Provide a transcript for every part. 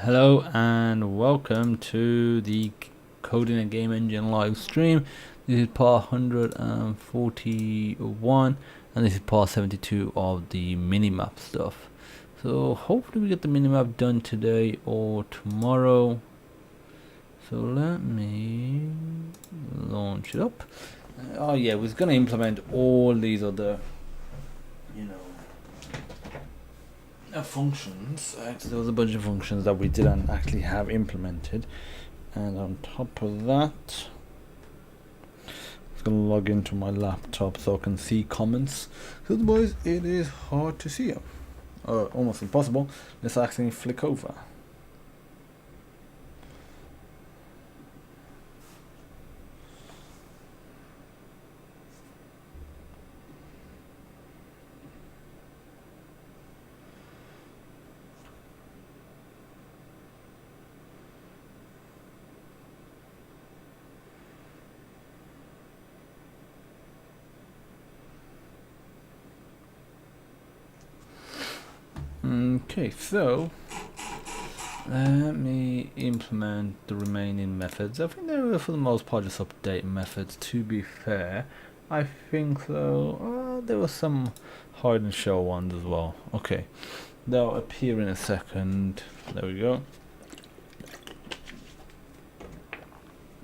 Hello and welcome to the Coding a Game Engine live stream. This is part 141 and this is part 72 of the minimap stuff. So hopefully we get the minimap done today or tomorrow. So let me launch it up. Oh yeah, we're going to implement all these other, functions. Actually, there was a bunch of functions that we didn't actually have implemented, and on top of that, I'm going to log into my laptop so I can see comments. Otherwise, it is hard to see them, or almost impossible. Let's actually flick over. Okay, so let me implement the remaining methods. I think they were for the most part just update methods, to be fair. I think so. There were some hide and show ones as well. Okay, they'll appear in a second. There we go.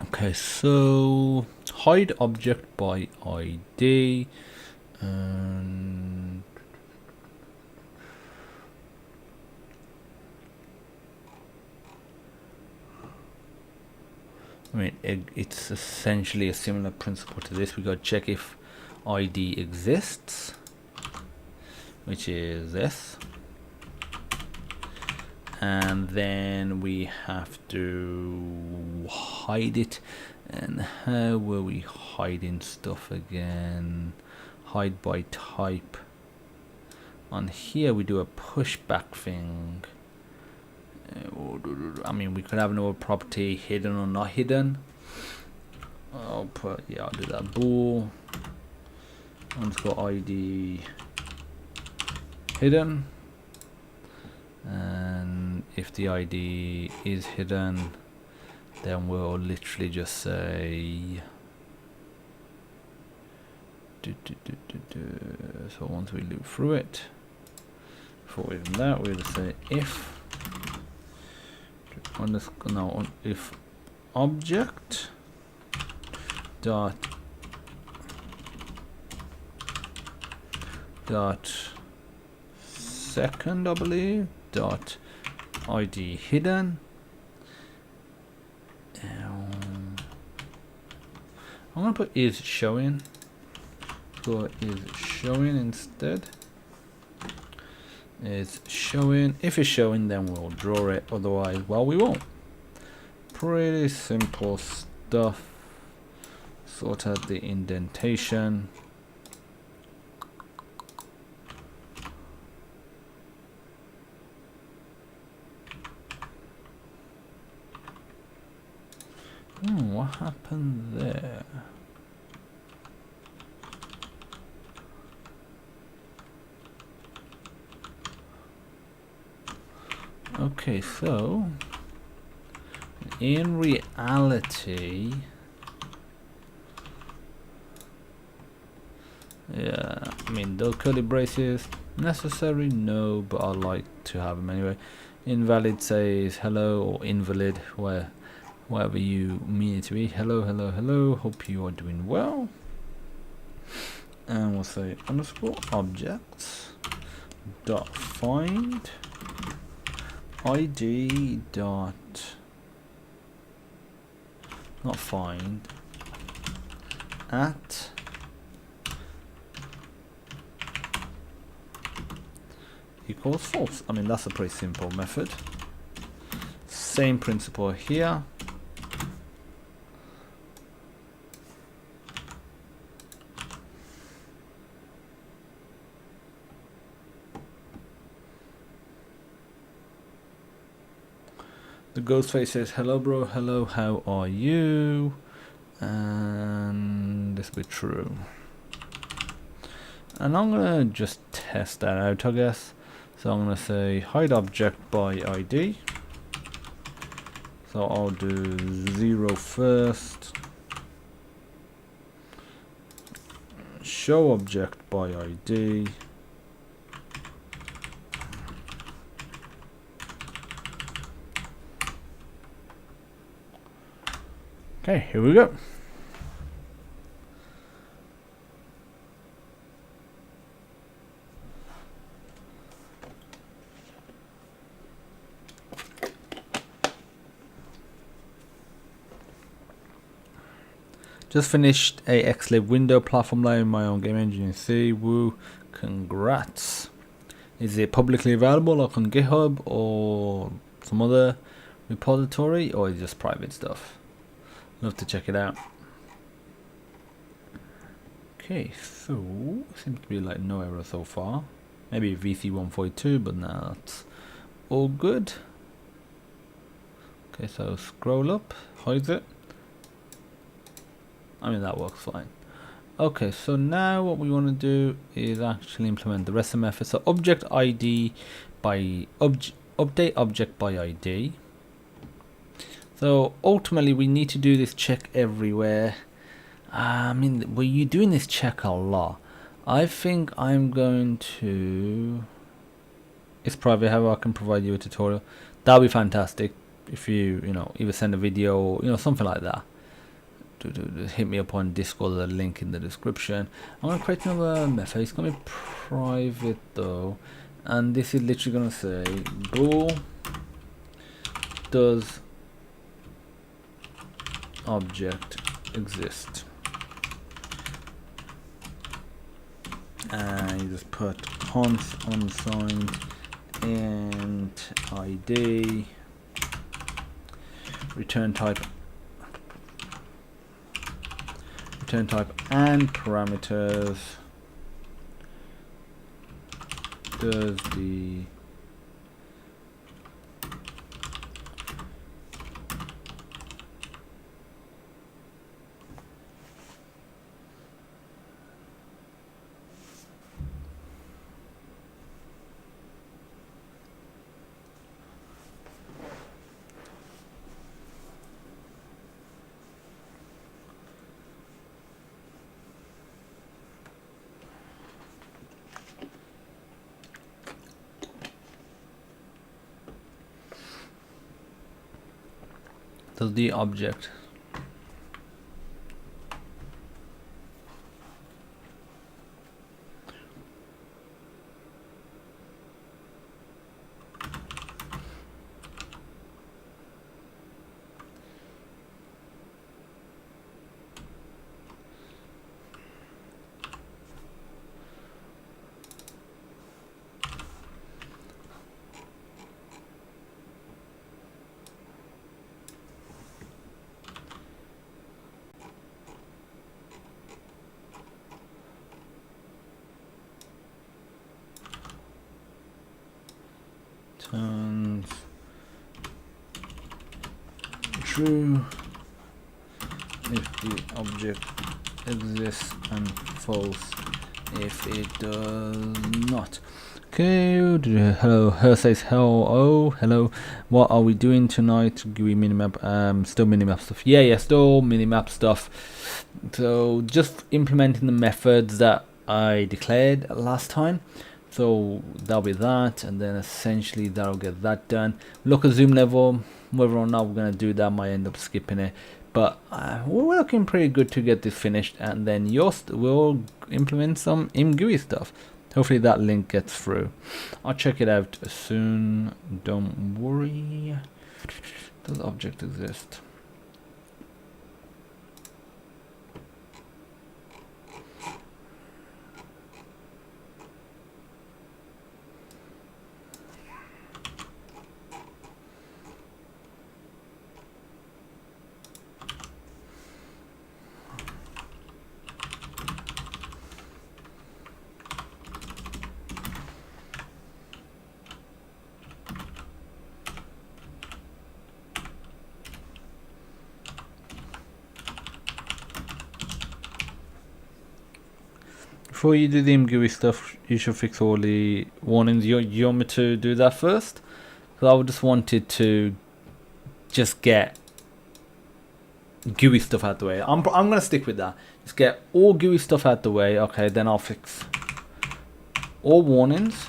Okay, so hide object by ID, and I mean, it's essentially a similar principle to this. We got to check if ID exists, which is this, and then we have to hide it. And how were we hiding stuff again? Hide by type. On here we do a pushback thing. I mean, we could have another property hidden or not hidden. I'll do that. Bool underscore ID hidden, and if the ID is hidden, then we'll literally just say so once we loop through it, before even that, we'll just say if if object dot second, I believe, dot ID hidden. I'm gonna put is showing. So is showing instead. Is showing. If it's showing, then we'll draw it. Otherwise, well, we won't. Pretty simple stuff. Sort out the indentation. What happened there? Okay, so in reality, yeah, I mean, those curly braces necessary? No, but I like to have them anyway. Invalid says hello, or invalid, whatever you mean it to be. Hello, hello, hello. Hope you are doing well. And we'll say underscore objects dot find ID dot not find at equals false. I mean, that's a pretty simple method. Same principle here. The ghost face says, hello bro, hello, how are you? And this will be true. And I'm gonna just test that out, I guess. So I'm gonna say hide object by ID. So I'll do 0 first. Show object by ID. Okay, here we go. Just finished a Xlib window platform layer in my own game engine in C. Woo, congrats. Is it publicly available like on GitHub or some other repository, or is it just private stuff? Love to check it out. Okay, so seems to be like no error so far. Maybe VC142, but now that's all good. Okay, so scroll up, hides it. I mean, that works fine. Okay, so now what we want to do is actually implement the rest of the method. So object ID by update object by ID. So ultimately we need to do this check everywhere. I mean, we're doing this check a lot. I think I'm going to... It's private, however I can provide you a tutorial. That'll be fantastic if you either send a video or something like that. Hit me up on Discord, the link in the description. I'm going to create another method. It's going to be private though, and this is literally going to say bool does object exist, and you just put const unsigned and ID, return type and parameters. Does the object turns true if the object exists and false if it does not. Okay, hello, her says hello, what are we doing tonight? GUI minimap, still minimap stuff. Yeah, still minimap stuff. So just implementing the methods that I declared last time. So that'll be that, and then essentially that'll get that done. Look at zoom level, whether or not we're going to do that, might end up skipping it, but we're looking pretty good to get this finished, and then we'll implement some GUI stuff. Hopefully that link gets through. I'll check it out soon, don't worry. Does object exist? Before you do the GUI stuff, you should fix all the warnings. You want me to do that first? Because I just wanted to just get GUI stuff out the way. I'm gonna stick with that. Just get all GUI stuff out the way. Okay, then I'll fix all warnings.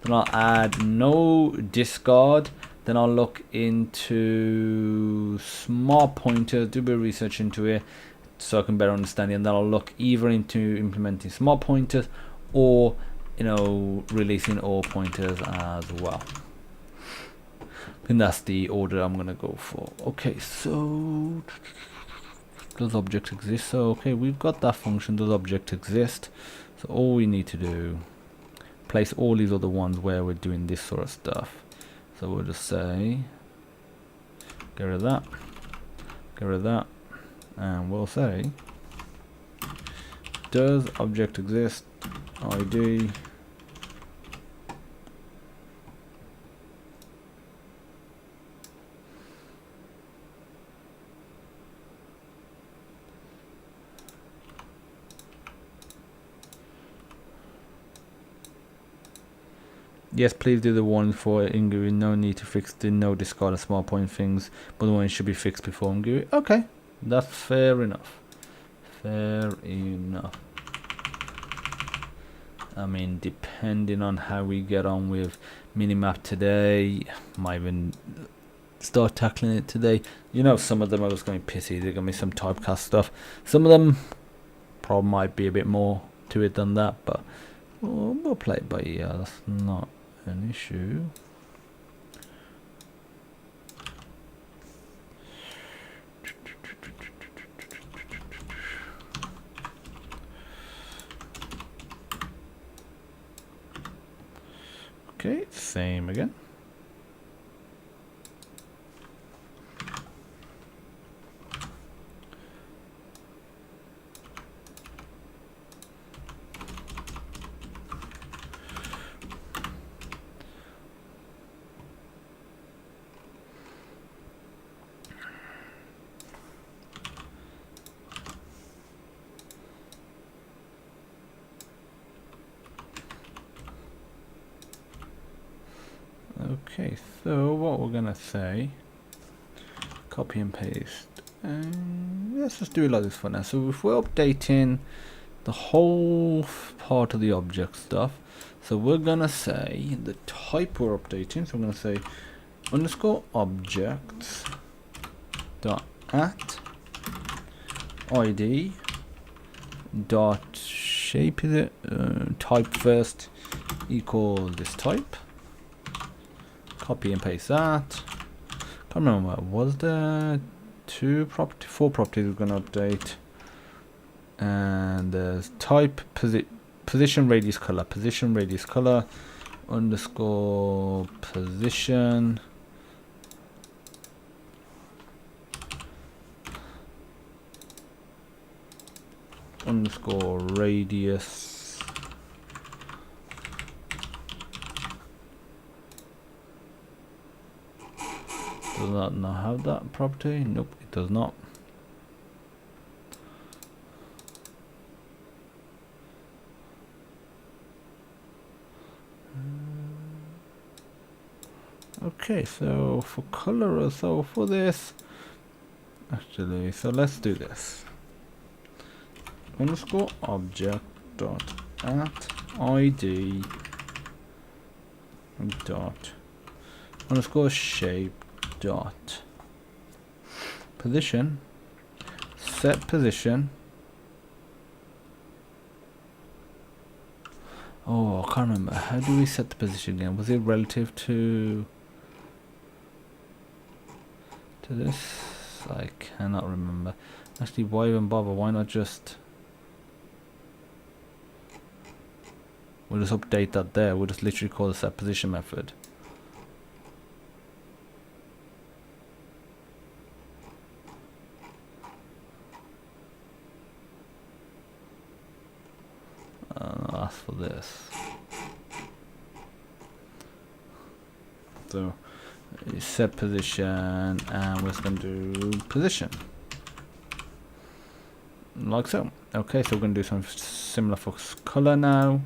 Then I'll add no discard. Then I'll look into smart pointers, do a bit of research into it so I can better understand it. And then I'll look either into implementing smart pointers or, you know, releasing all pointers as well. And that's the order I'm gonna go for. Okay, so does object exist? So okay, we've got that function. Does object exist? So all we need to do, place all these other ones where we're doing this sort of stuff. So we'll just say get rid of that, get rid of that, and we'll say does object exist ID yes, please do the one for GUI. No need to fix the no discard and small point things, but the one should be fixed before GUI. Okay, that's fair enough. Fair enough. I mean, depending on how we get on with Minimap today, might even start tackling it today. You know, some of them are just going pissy. They're going to be some typecast stuff. Some of them probably might be a bit more to it than that, but we'll play it by ear. That's not an issue. Okay, same again. Okay, so what we're gonna say, copy and paste, and let's just do it like this for now. So if we're updating the whole part of the object stuff, so we're gonna say the type we're updating, so we're gonna say underscore objects dot at id dot shape, is it type first equal this type. Copy and paste that. Can't remember, was there four properties we're going to update, and there's type, position radius color underscore position underscore radius. Does that not have that property? Nope, it does not. Okay, so for color, so for this, actually, so let's do this. Underscore object dot at id dot underscore shape dot position, set position. Oh, I can't remember. How do we set the position again? Was it relative to this? I cannot remember. Actually, why even bother? Why not just we'll just update that there. We'll just literally call the set position method. Ask for this. So set position, and we're just going to do position like so. Okay, so we're going to do something similar for color now.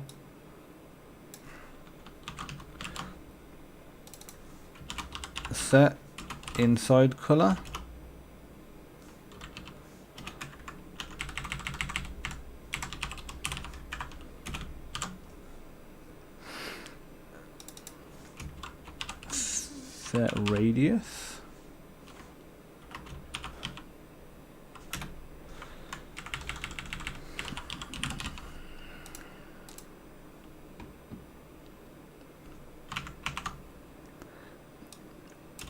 Set inside color. Set radius.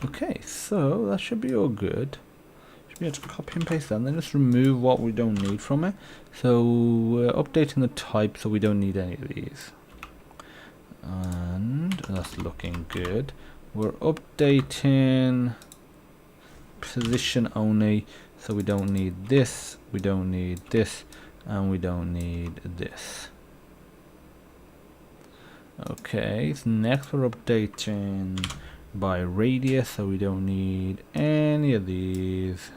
Okay, so that should be all good. Should be able to copy and paste that and then just remove what we don't need from it. So we're updating the type so we don't need any of these. And that's looking good. We're updating position only, so we don't need this, we don't need this, and we don't need this. Okay, so next we're updating by radius, so we don't need any of these.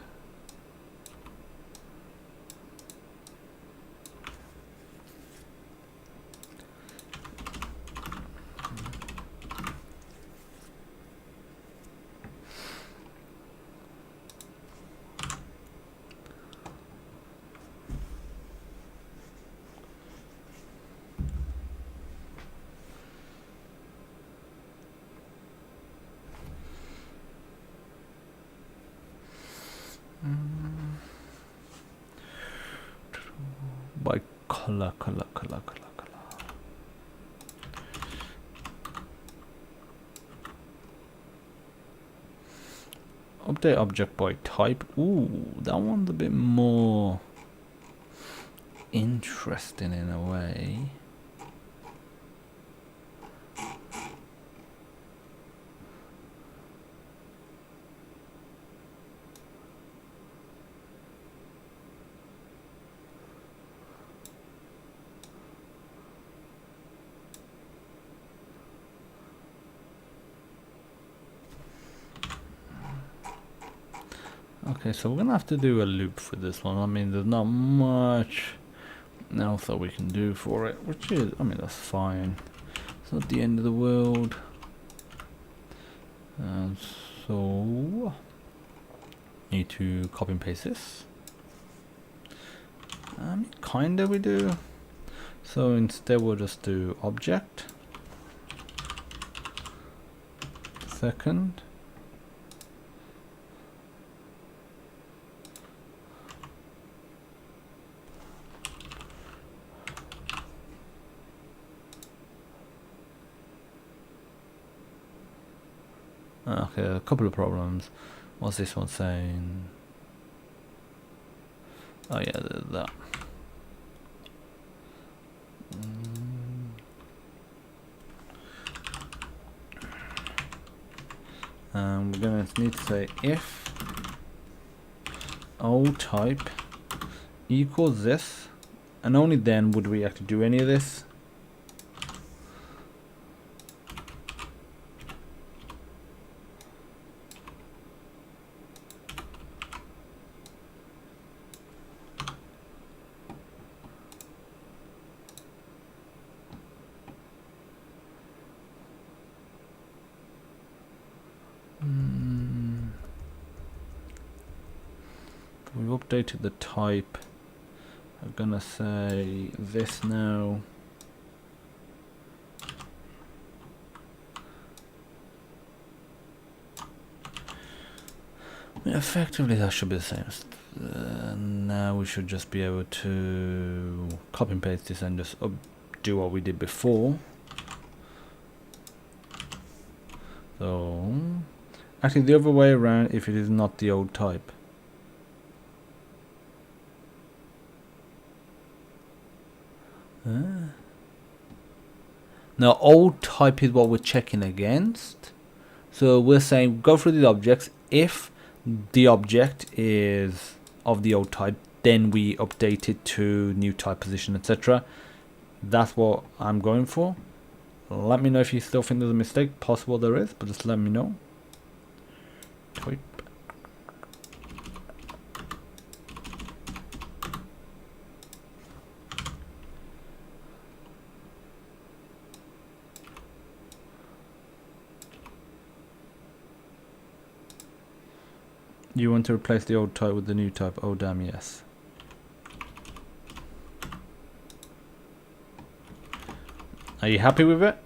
By color. Update object by type. Ooh, that one's a bit more interesting in a way. Okay, so we're gonna have to do a loop for this one. I mean, there's not much else that we can do for it, which is, I mean, that's fine. It's not the end of the world. And so need to copy and paste this. Kinda we do. So instead we'll just do object. Second. Okay, a couple of problems. What's this one saying? Oh yeah, that. We're gonna need to say if old type equals this, and only then would we actually do any of this. We've updated the type. I'm gonna say this now. Effectively that should be the same. Now we should just be able to copy and paste this and just do what we did before. So actually the other way around if it is not the old type. Now old type is what we're checking against. So we're saying go through the objects. If the object is of the old type, then we update it to new type, position, etc. That's what I'm going for. Let me know if you still think there's a mistake. Possible there is, but just let me know. Type. You want to replace the old type with the new type? Oh damn yes. Are you happy with it?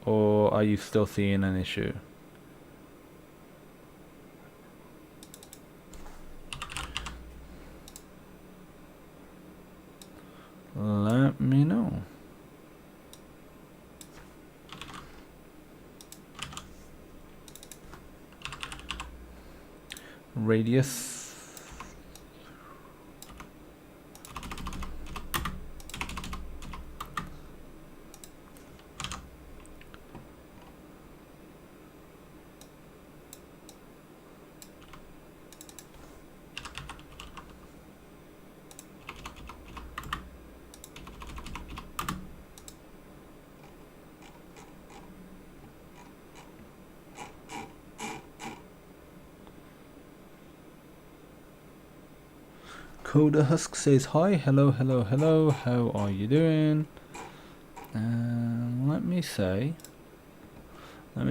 Or are you still seeing an issue? Let me know. Radius. Coda Husk says hi, hello, hello, hello, how are you doing? And let me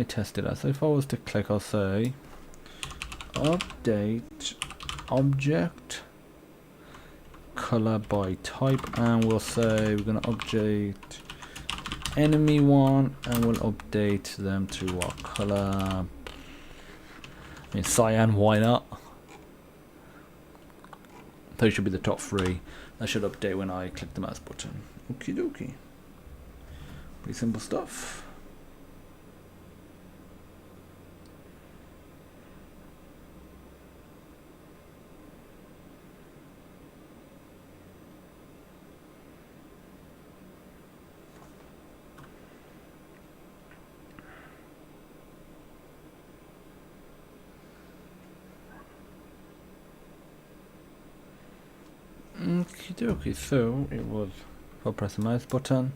test it out. So if I was to click, I'll say update object color by type, and we'll say we're going to update enemy one, and we'll update them to what color? I mean cyan, why not? Those should be the top three. That should update when I click the mouse button. Okie dokie. Pretty simple stuff. Okie dokie, so it was, if I press the mouse button,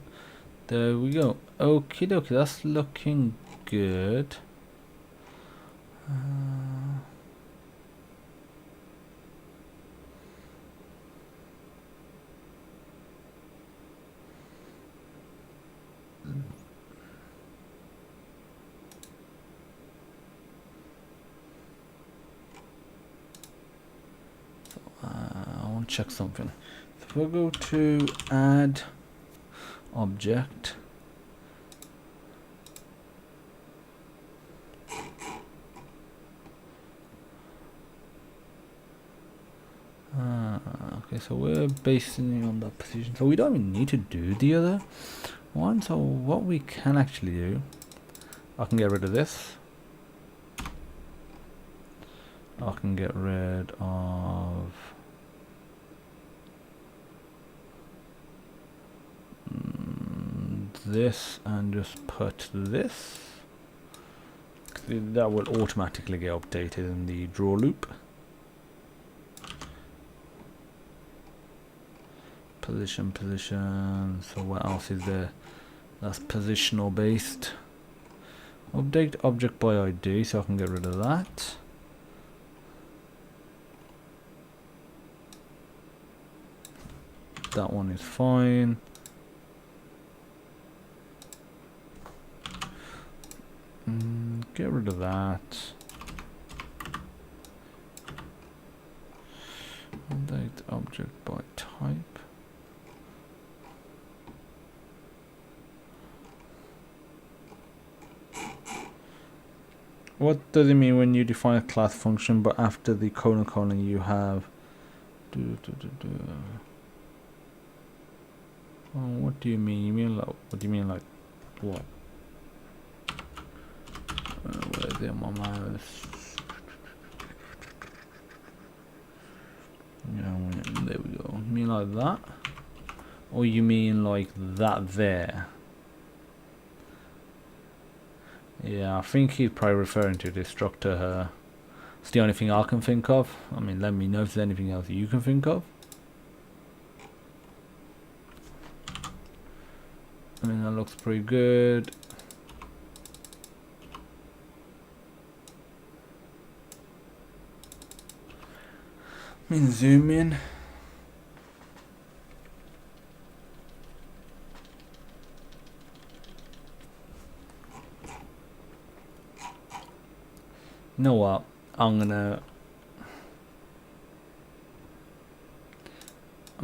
there we go. Okie dokie, that's looking good. I want to check something. So if we go to add object, okay, so we're basing it on that position, so we don't even need to do the other one. So what we can actually do, I can get rid of this. I can get rid of this and just put this. That will automatically get updated in the draw loop. Position, position. So what else is there? That's positional based. Update object by ID, so I can get rid of that. That one is fine. Get rid of that. Update object by type. What does it mean when you define a class function but after the colon you have Oh, what do you mean? You mean like, what do you mean like what? Where is it on my mouse? Yeah, there we go. You mean like that? Or you mean like that there? Yeah, I think he's probably referring to the structure. It's the only thing I can think of. I mean, let me know if there's anything else you can think of. I mean, that looks pretty good. I mean, zoom in. You know what? I'm gonna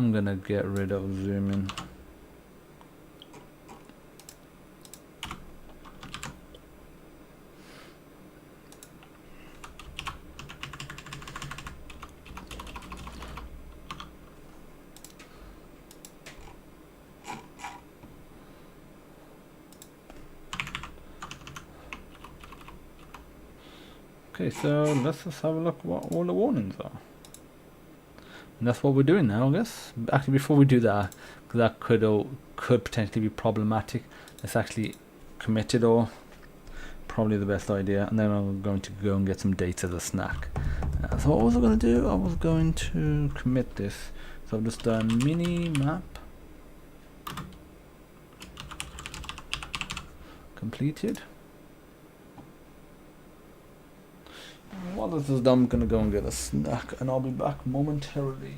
I'm gonna get rid of zooming. Okay, so let's just have a look what all the warnings are. And that's what we're doing now, I guess. Actually, before we do that, because that could potentially be problematic, let's actually commit it all. Probably the best idea. And then I'm going to go and get some data as a snack. So what was I going to do? I was going to commit this. So I've just done minimap completed. While this is done, I'm gonna go and get a snack, and I'll be back momentarily.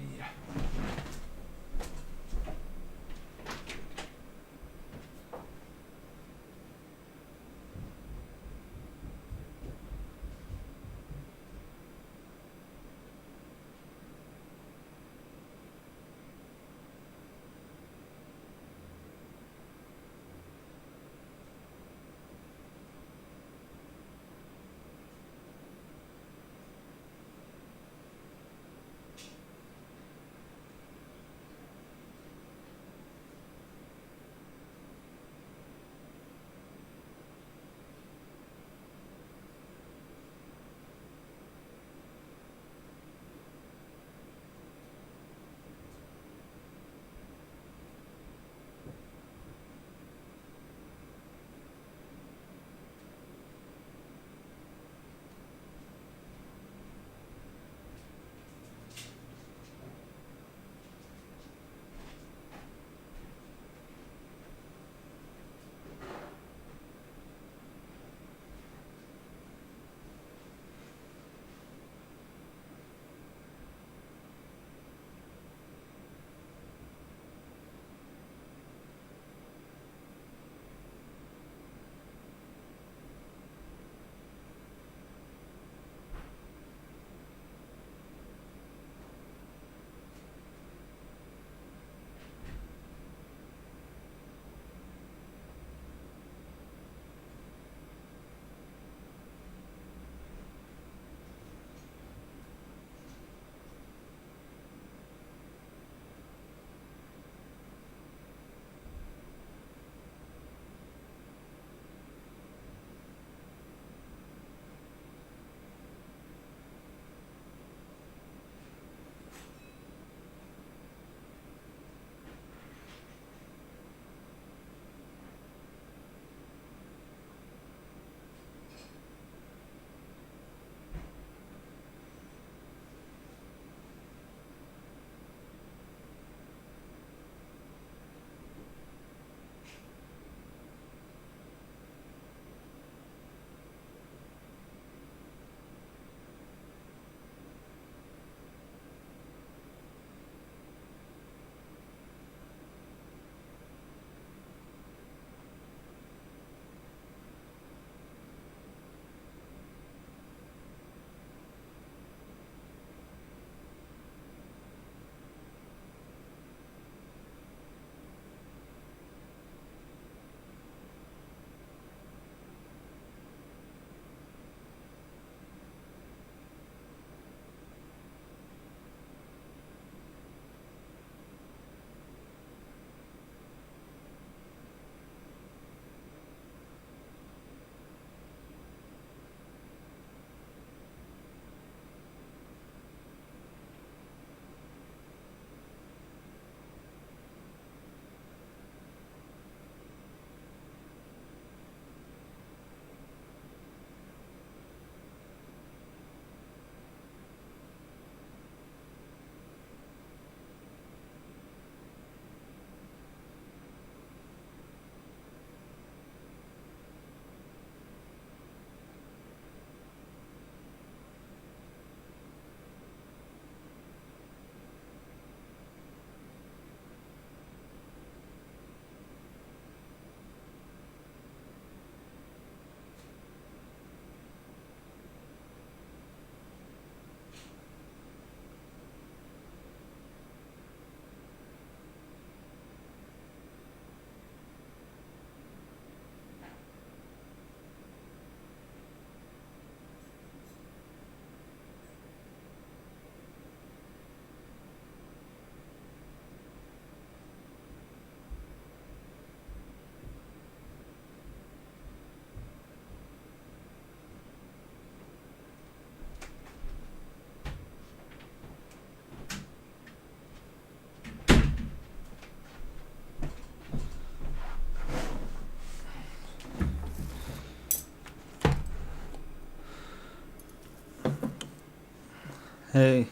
Hey,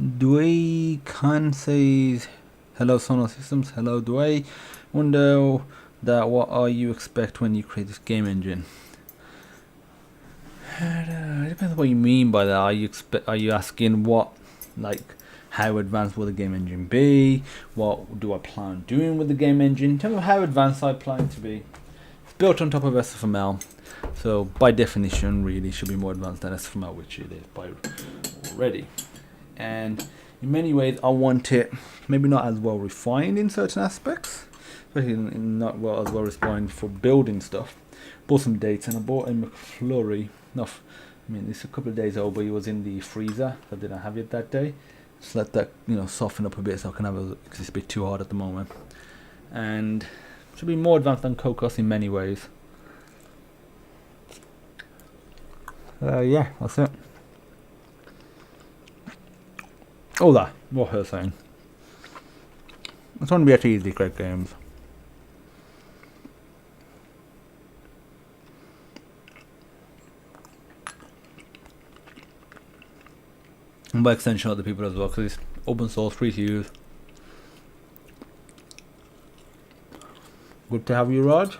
Dway Khan says, hello Sonar Systems, hello Dway. Wonder that what are you expect when you create this game engine? It depends what you mean by that. Are you asking what, like, how advanced will the game engine be? What do I plan on doing with the game engine? In terms of how advanced I plan to be, it's built on top of SFML, so by definition, really should be more advanced than SFML, which it is by already. And in many ways, I want it maybe not as well refined in certain aspects, especially not well as well refined for building stuff. Bought some dates, and I bought a McFlurry. It's a couple of days old, but it was in the freezer. I didn't have it that day. Just let that soften up a bit, so I can have it. Because it's a bit too hard at the moment, and should be more advanced than Cocos in many ways. Yeah, that's it. Oh, that what her saying. It's going to be actually easy, great games. And by extension, other people as well, because it's open source, free to use. Good to have you, Raj.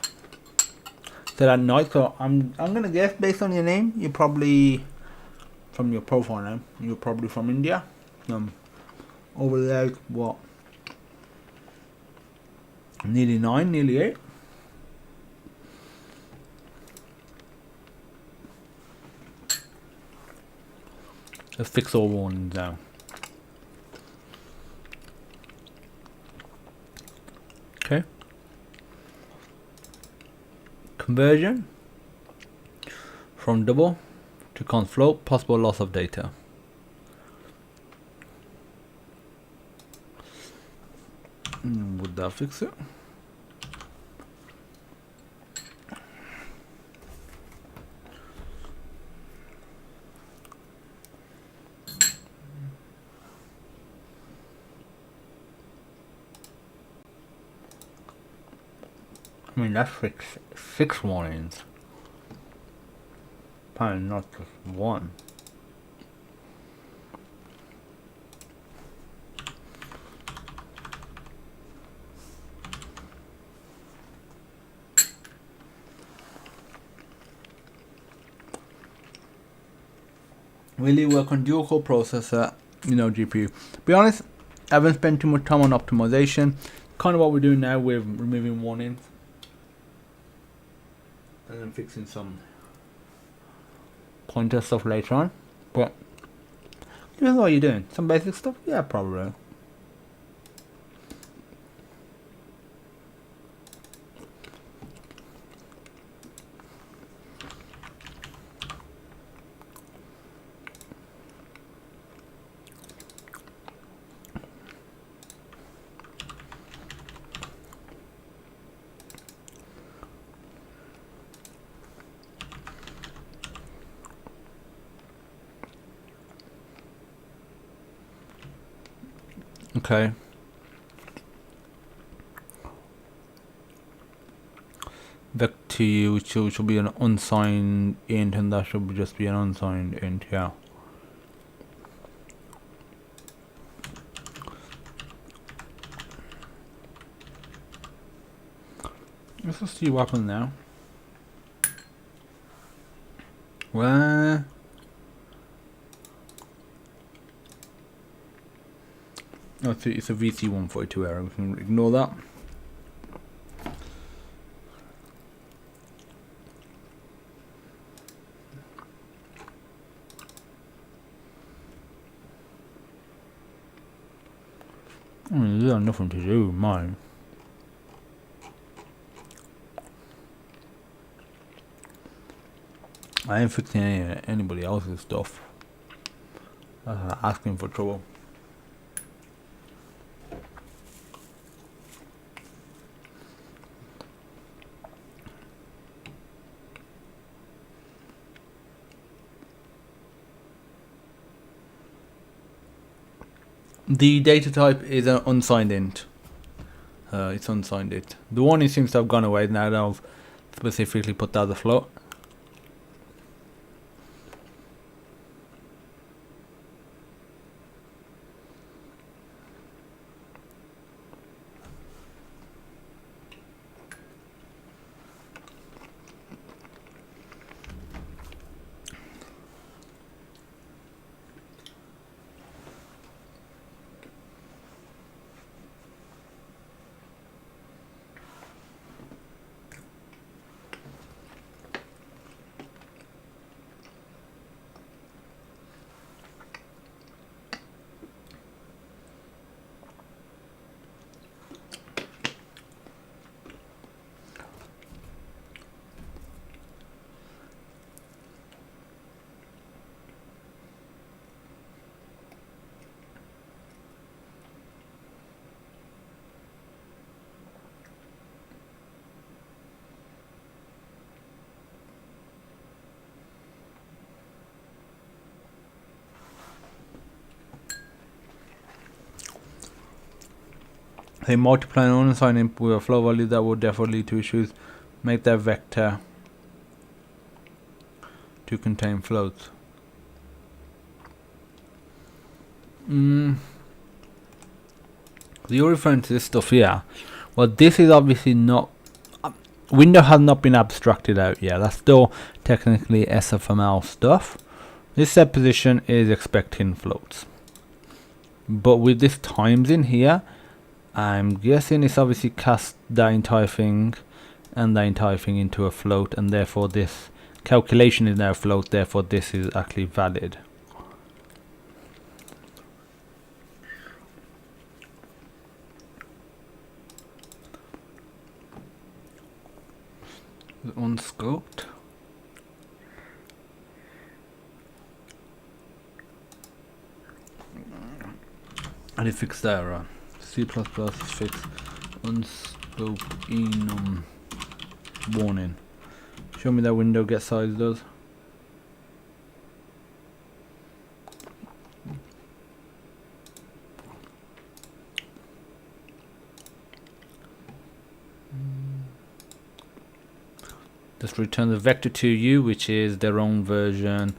So that night, so I'm gonna guess based on your name, you're probably from your profile name. You're probably from India. Over there, what? Nearly 9, nearly 8. Let's fix all warnings now. Okay. Conversion from double to const float, possible loss of data. Would that fix it? I mean, that's six warnings. Apparently not just one. Really work on dual core processor, GPU. Be honest, I haven't spent too much time on optimization. Kind of what we're doing now with removing warnings and then fixing some pointer stuff later on. But depends what you're doing. Some basic stuff, yeah, probably. Okay. Vec2, which should be an unsigned int, and that should just be an unsigned int, yeah. Let's just see what happens now. Well, it's a VC142 error. We can ignore that. There's nothing to do with mine. I ain't fixing anybody else's stuff. Asking for trouble. The data type is an unsigned int. It's unsigned int. The warning seems to have gone away now that I've specifically put that as a float. Say multiply and unsigned input with a float value, that would definitely lead to issues. Make that vector to contain floats. You're referring to this stuff here. Well, this is obviously not. Window has not been abstracted out yet. That's still technically SFML stuff. This set position is expecting floats. But with this times in here, I'm guessing it's obviously cast that entire thing and that entire thing into a float, and therefore this calculation is now a float, therefore this is actually valid. Unscoped. I did fix that error. C++ fix unscope enum warning. Show me that window get size does. Just return the vector to you, which is their own version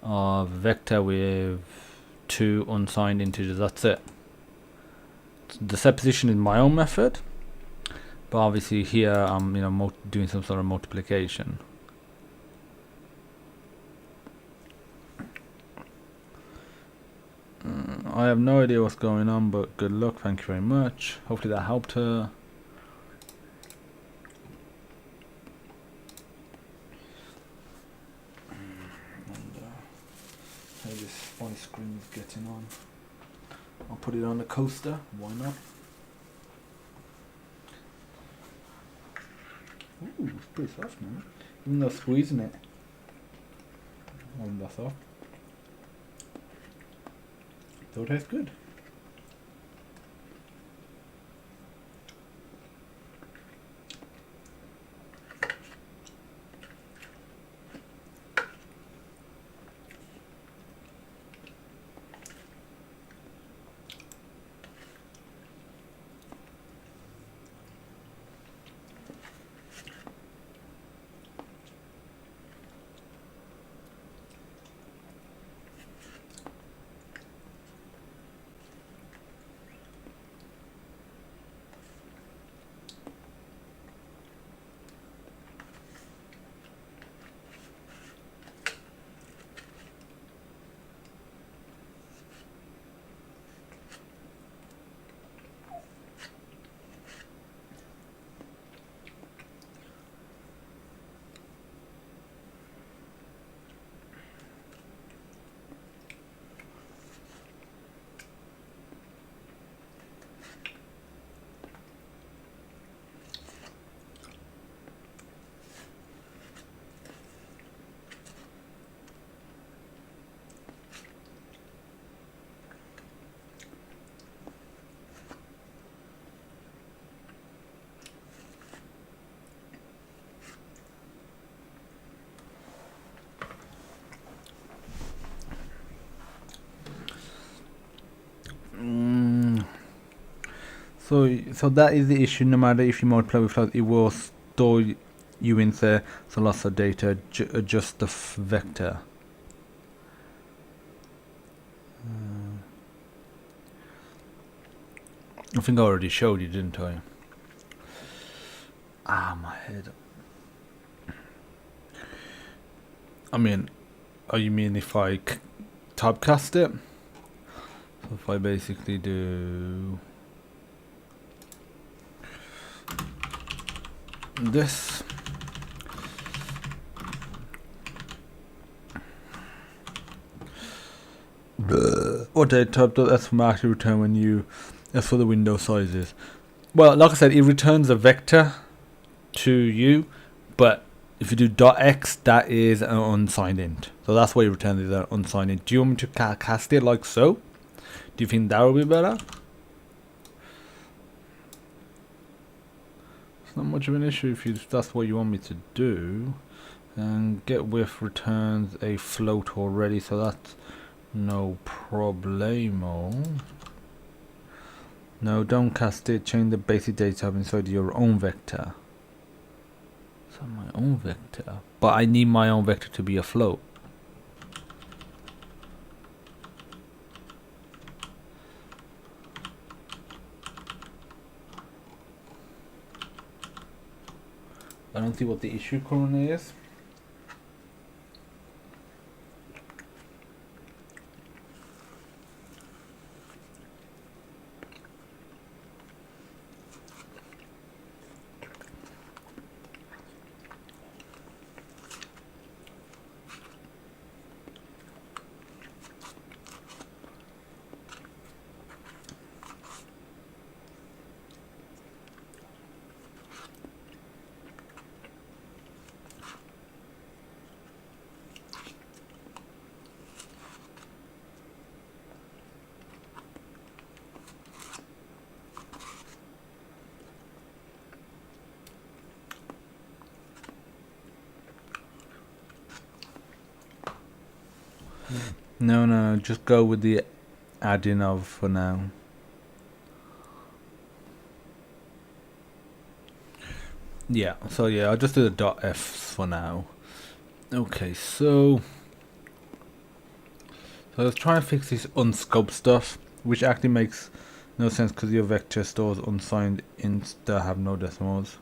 of vector with 2 unsigned integers. That's it. The set position is my own method, but obviously here I'm doing some sort of multiplication. I have no idea what's going on, but good luck. Thank you very much. Hopefully that helped her. How this my screen is getting on. I'll put it on the coaster. Why not? Ooh, it's pretty soft now. Even though squeezing it wasn't that soft. Still tastes good. So that is the issue. No matter if you multiply with float, it will store you in there. So lots of data. Adjust the vector. I think I already showed you, didn't I? Ah, my head. I mean, oh, you mean if I typecast it? So if I basically do this, what data type does S for actually return when you S for the window sizes? Well, like I said, it returns a vector to you, but if you do .x, that is an unsigned int. So that's why you return is an unsigned int. Do you want me to cast it like so? Do you think that will be better? It's not much of an issue if that's what you want me to do. And get width returns a float already, so that's no problemo. No, don't cast it. Change the basic data type inside your own vector. So my own vector. But I need my own vector to be a float. I don't see what the issue currently is. No, just go with the adding of for now. Yeah, so yeah, I'll just do the dot .fs for now. Okay, so I was trying to fix this unscoped stuff, which actually makes no sense because your vector stores unsigned ints that have no decimals.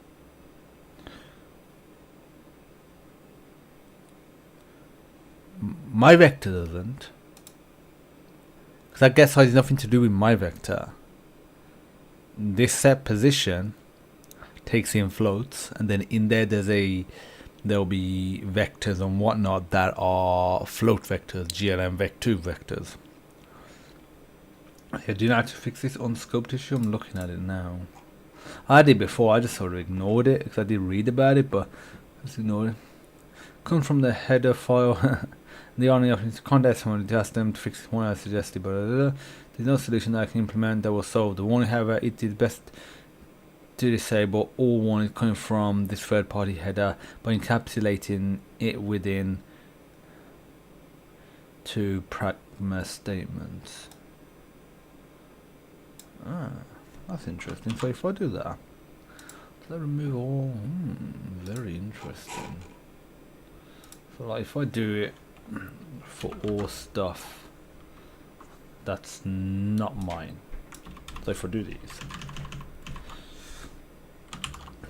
My vector doesn't, because I guess it has nothing to do with my vector. This set position takes in floats, and then in there there'll be vectors and whatnot that are float vectors, GLM vec2 vectors. Yeah, do you know how to fix this unscoped issue? I'm looking at it now. I did before, I just sort of ignored it because I did read about it, but I just ignored it. Comes from the header file. The only option is to contact someone to ask them to fix one I suggested, but there's no solution that I can implement that will solve the one. However, it is best to disable all one is coming from this third party header by encapsulating it within two pragma statements. That's interesting. So if I do that, does that remove all? Very interesting. So like if I do it for all stuff that's not mine, so if I do these,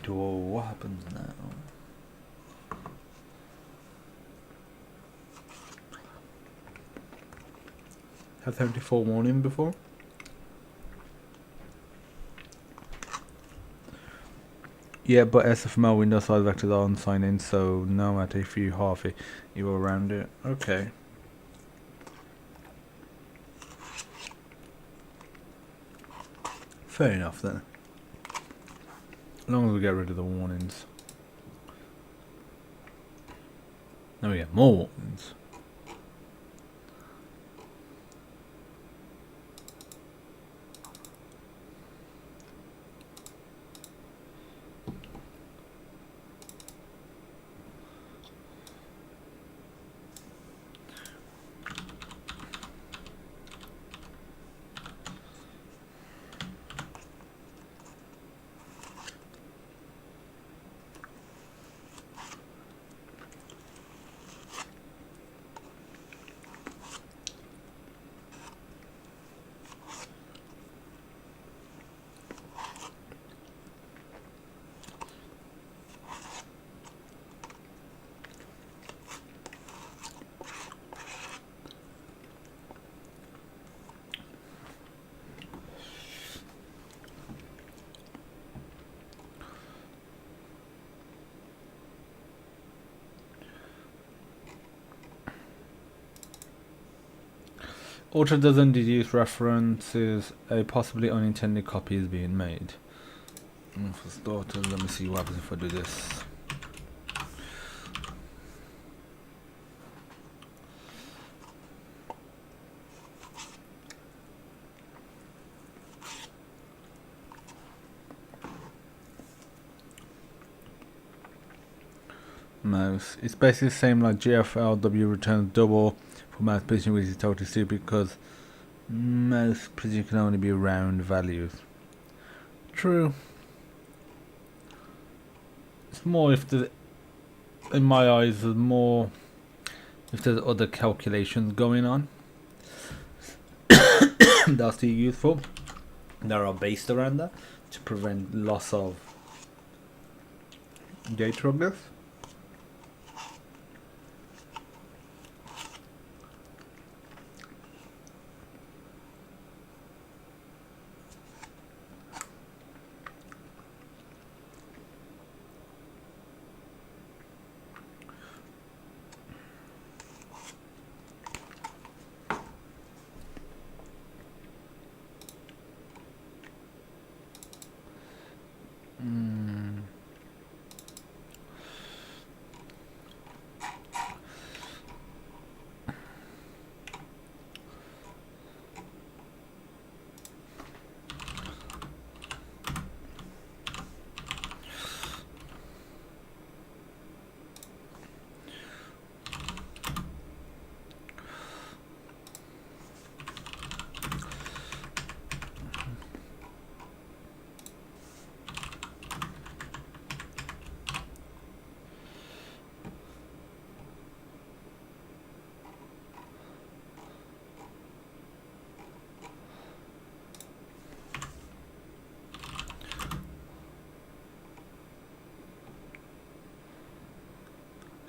what happens now? Had 74 warning before. Yeah, but SFML Windows side vectors are unsigned in, so no matter if you half it, you will round it. Okay. Fair enough then. As long as we get rid of the warnings. Now we get more warnings. Ultra doesn't deduce references, a possibly unintended copy is being made. For starters, let me see what happens if I do this. Mouse. It's basically the same like GFLW returns double for mouse position, which is totally stupid because mouse position can only be round values. True. It's more if the, in my eyes, there's more if there's other calculations going on. That's the useful. That are based around that to prevent loss of data of this.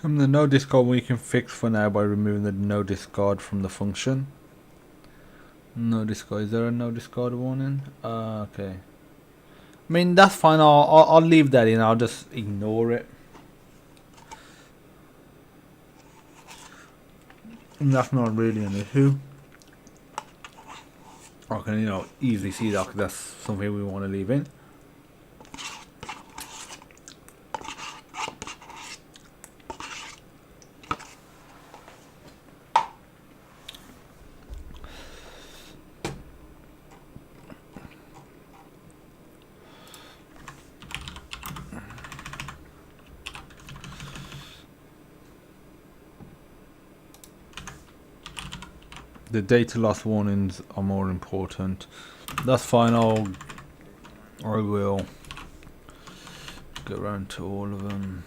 And the no discard we can fix for now by removing the no discard from the function. No discard. Is there a no discard warning? Okay. I mean that's fine. I'll leave that in. I'll just ignore it. And that's not really an issue. I can easily see that 'cause that's something we want to leave in. The data loss warnings are more important. That's fine. I will get around to all of them.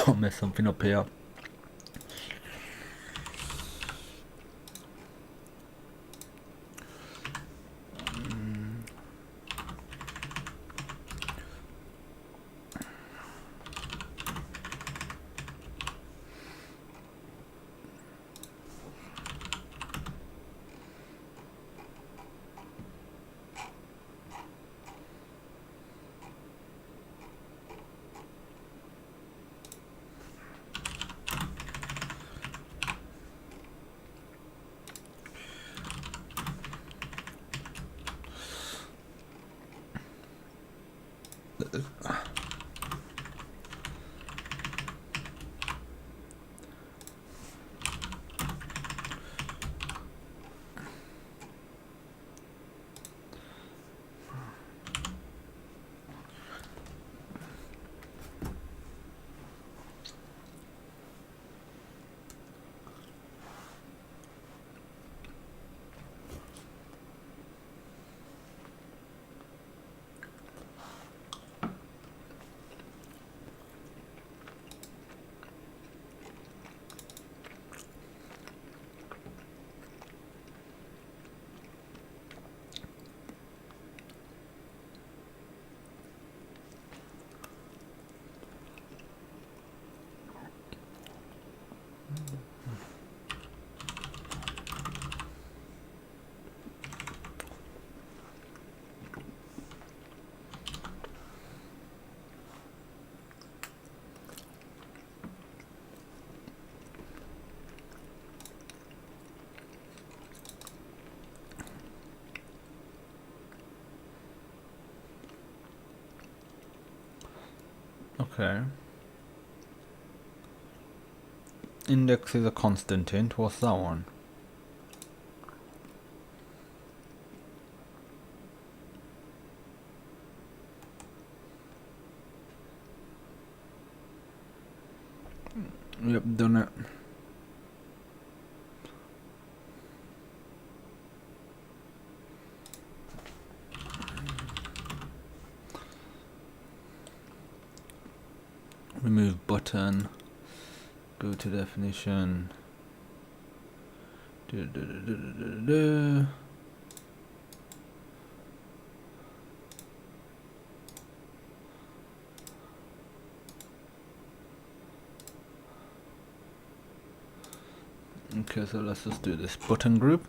I'll mess something up here. Okay. Index is a constant int. What's that one? Yep, done it. remove button, go to definition, okay, so let's just do this button group.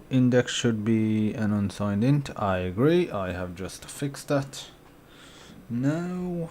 Index should be an unsigned int. I agree. I have just fixed that. Now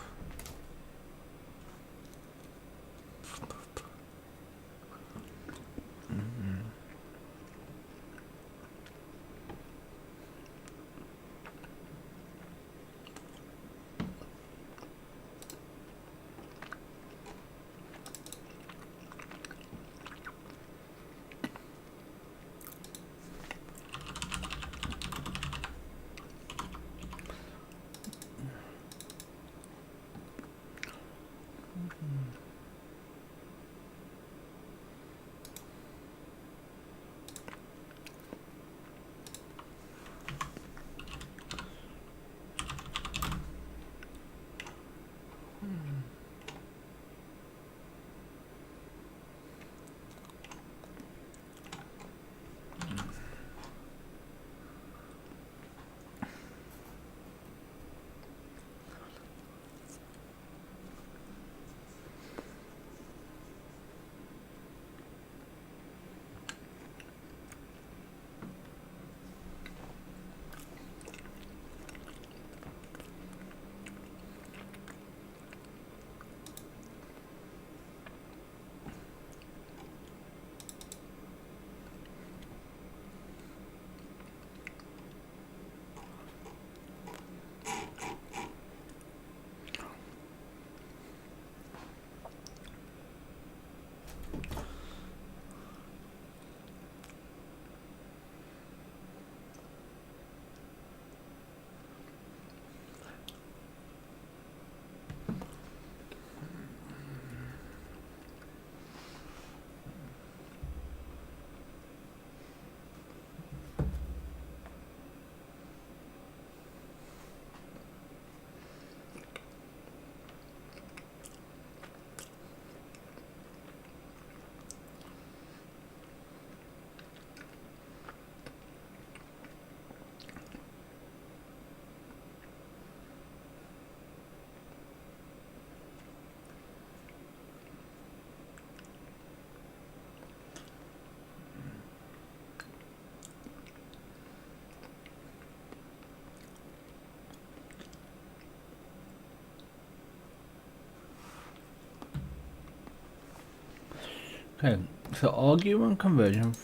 okay, so argument conversion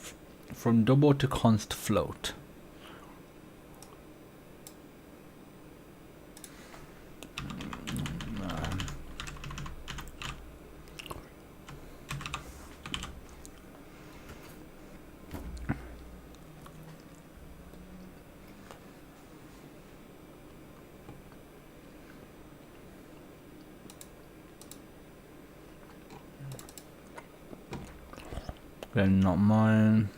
from double to const float. Okay, not mine.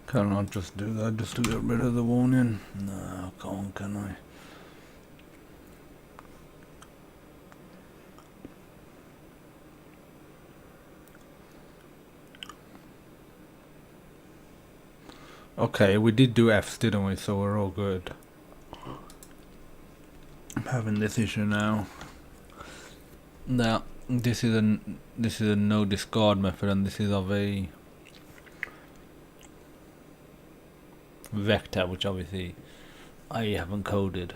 Can I just do that just to get rid of the warning? No, I can't, can I? Okay, we did do Fs, didn't we? So we're all good. I'm having this issue now. Now this is a no discard method, and this is of a vector, which obviously I haven't coded.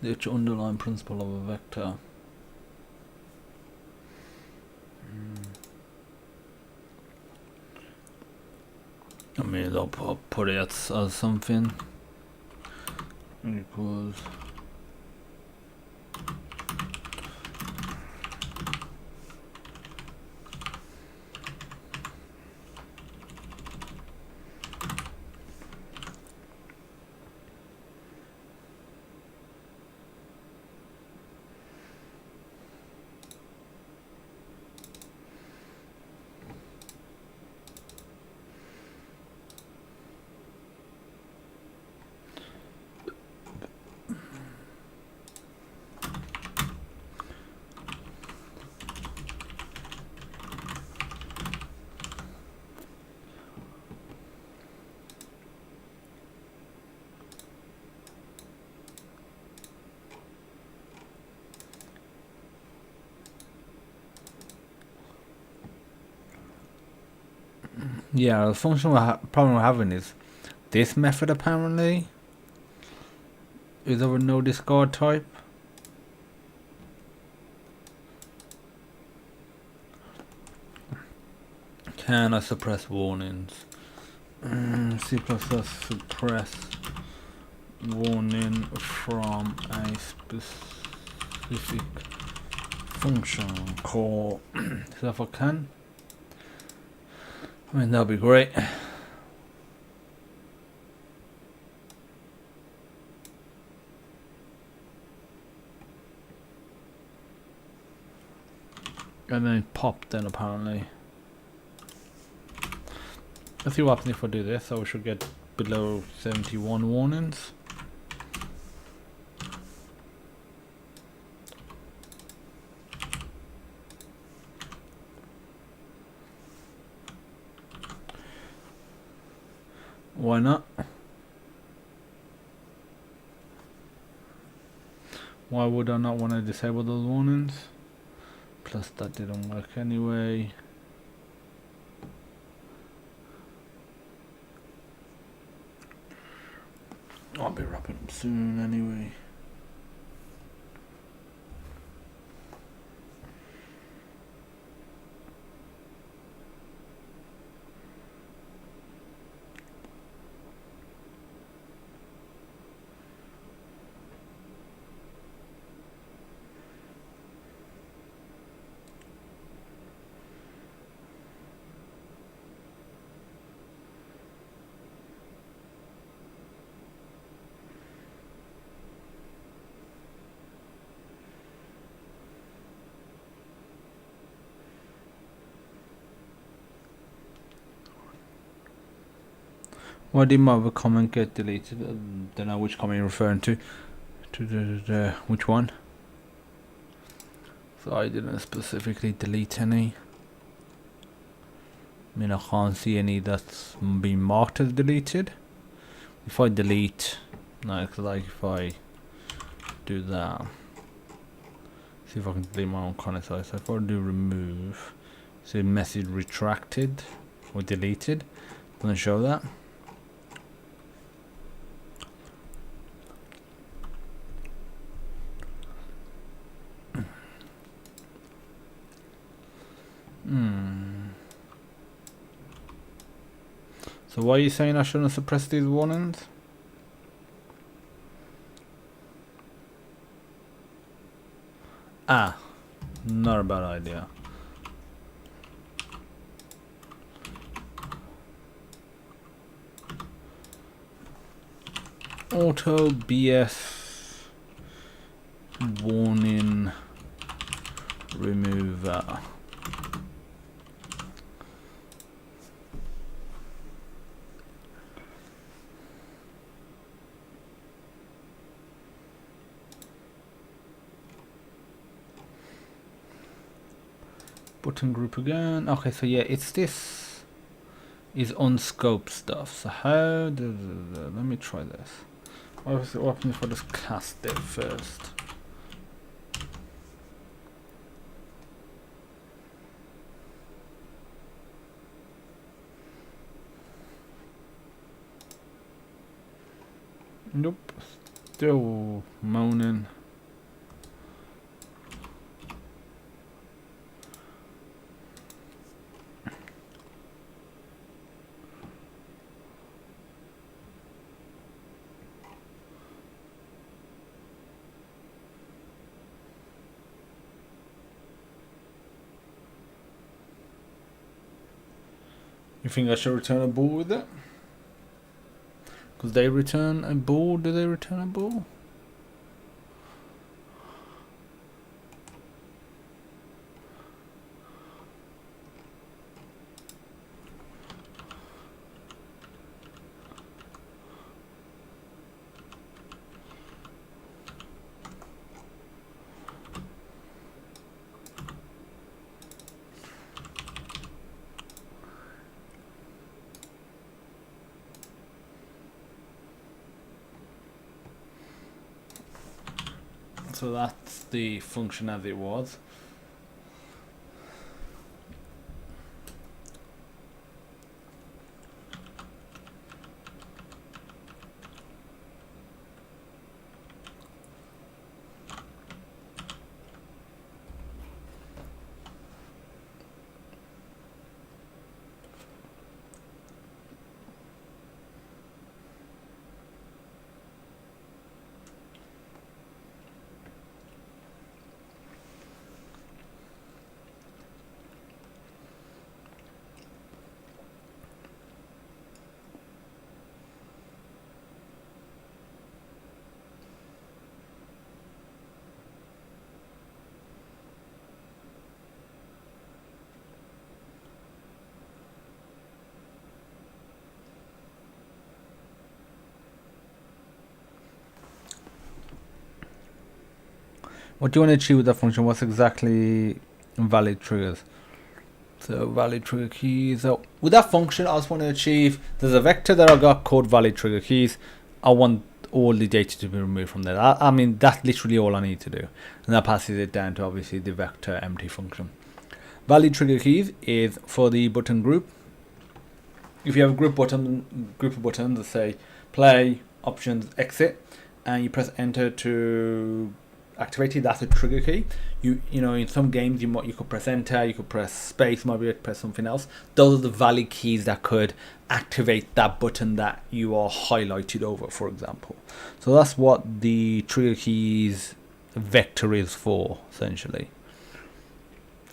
The underlying principle of a vector. I mean, I'll put it as something equals. Yeah, the function problem we're having is this method apparently is of a no discard type. Can I suppress warnings? C++ suppress warning from a specific function call. So if I can, I mean, that'll be great. And then pop then apparently. Let's see what happens if I do this. So we should get below 71 warnings. Why not? Why would I not want to disable those warnings? Plus that didn't work anyway. I'll be wrapping up soon anyway. Why did my other comment get deleted? I don't know which comment you're referring to. Which one? So I didn't specifically delete any. I mean, I can't see any that's been marked as deleted. If I delete, like if I do that, see if I can delete my own comment size. So if I do remove, say message retracted or deleted, doesn't show that. So why are you saying I shouldn't suppress these warnings? Ah, not a bad idea. Auto BS warning remover. Button group again. Okay, so yeah, it's this is unscoped stuff. So how let me try this. What happens if I just cast it first? Nope, still moaning. You think I should return a ball with it? Because they return a ball. Do they return a ball? So that's the function as it was. What do you want to achieve with that function? What's exactly valid triggers? So valid trigger keys. So with that function, I just want to achieve, there's a vector that I got called valid trigger keys. I want all the data to be removed from there. I mean, that's literally all I need to do. And that passes it down to obviously the vector empty function. Valid trigger keys is for the button group. If you have a group of buttons that say play, options, exit, and you press enter to activate it, that's a trigger key. You know, in some games you could press enter, you could press space, maybe press something else. Those are the valid keys that could activate that button that you are highlighted over, for example. So that's what the trigger keys vector is for, essentially.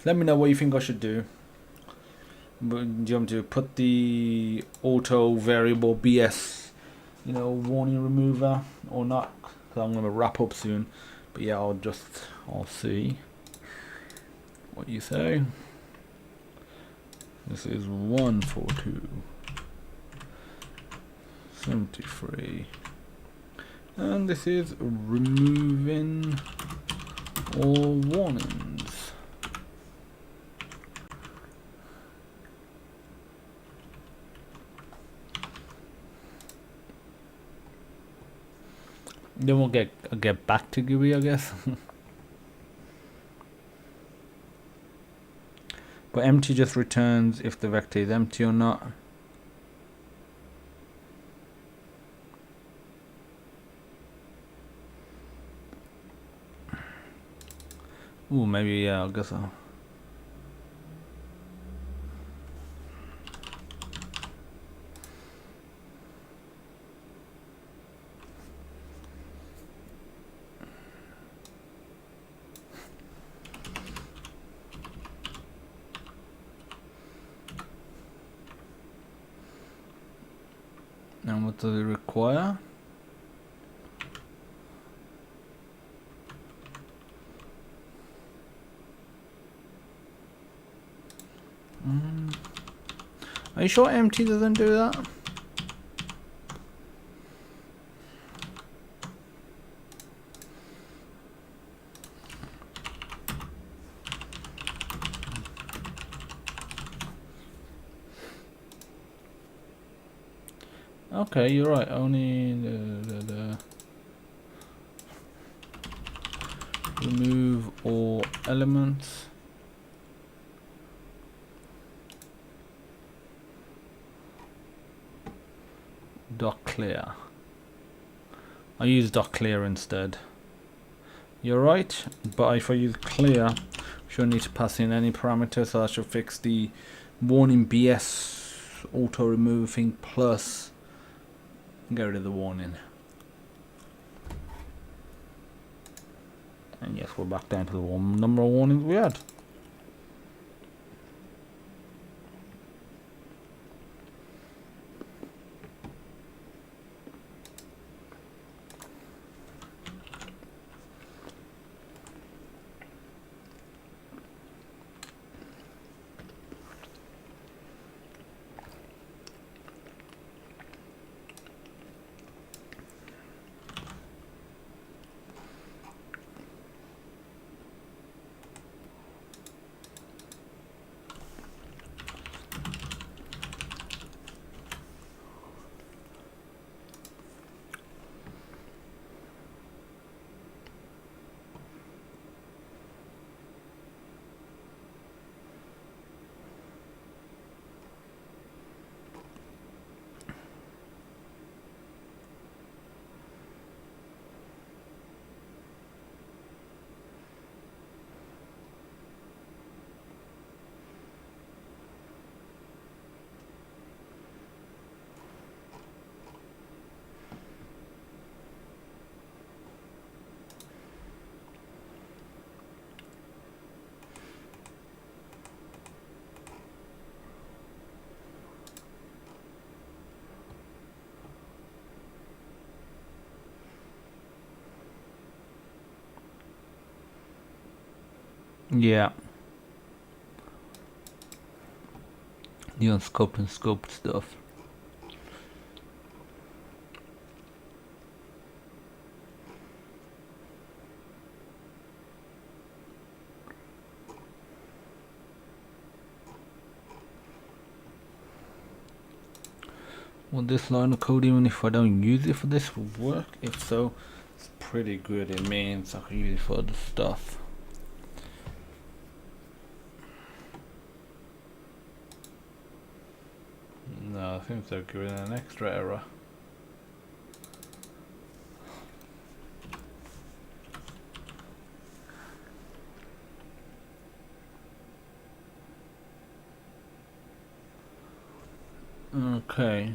Let me know what you think I should do. Do you want to put the auto variable BS, warning remover or not? Because I'm going to wrap up soon. But yeah, I'll see what you say. This is 142.73. And this is removing all warnings. Then we'll get back to GUI, I guess. But empty just returns if the vector is empty or not. Ooh, maybe, yeah, I guess so. And what does it require? Are you sure empty doesn't do that? Okay, you're right. Only the remove all elements. .clear. I use .clear instead. You're right, but if I use clear, I shouldn't need to pass in any parameters, so I should fix the warning BS auto remove thing plus get rid of the warning. And yes, we're back down to the number of warnings we had. Yeah. The unscoped and scoped stuff. Will this line of code, even if I don't use it for this, will work? If so, it's pretty good. It means I can use it for other stuff. No, I think they're giving an extra error. Okay.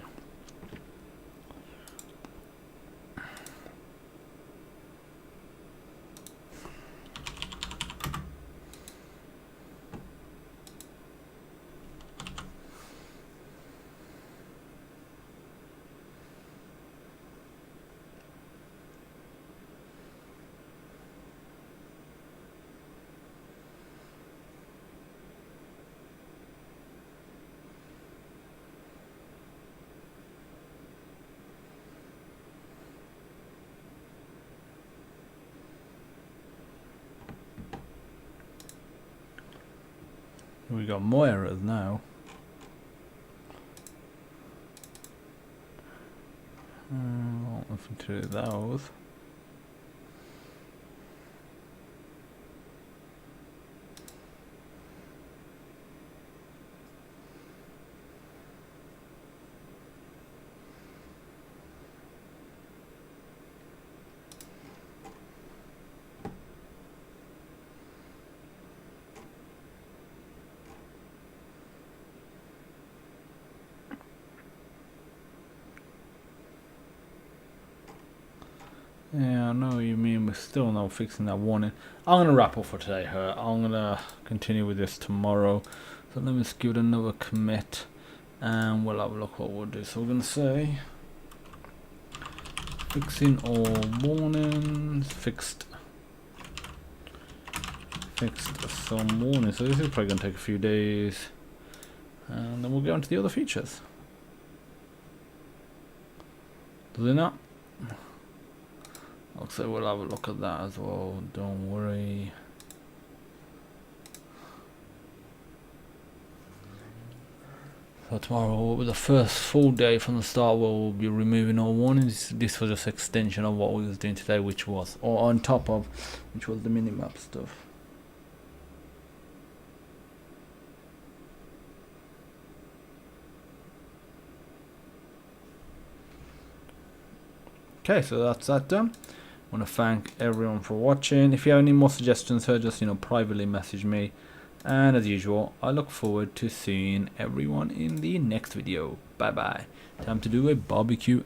We got more errors now. Nothing to do with those. Yeah, I know what you mean, but still not fixing that warning. I'm gonna wrap up for today here. I'm gonna continue with this tomorrow. So let me just give it another commit and we'll have a look what we'll do. So we're gonna say fixing all warnings, fixed some warnings. So this is probably gonna take a few days. And then we'll go on to the other features. Does it not? So we'll have a look at that as well, don't worry. So tomorrow will be the first full day from the start where we'll be removing all warnings. This was just extension of what we was doing today, which was, or on top of, which was the minimap stuff. Okay, so that's that done. I want to thank everyone for watching. If you have any more suggestions here, just privately message me. And as usual, I look forward to seeing everyone in the next video. Bye bye. Time to do a barbecue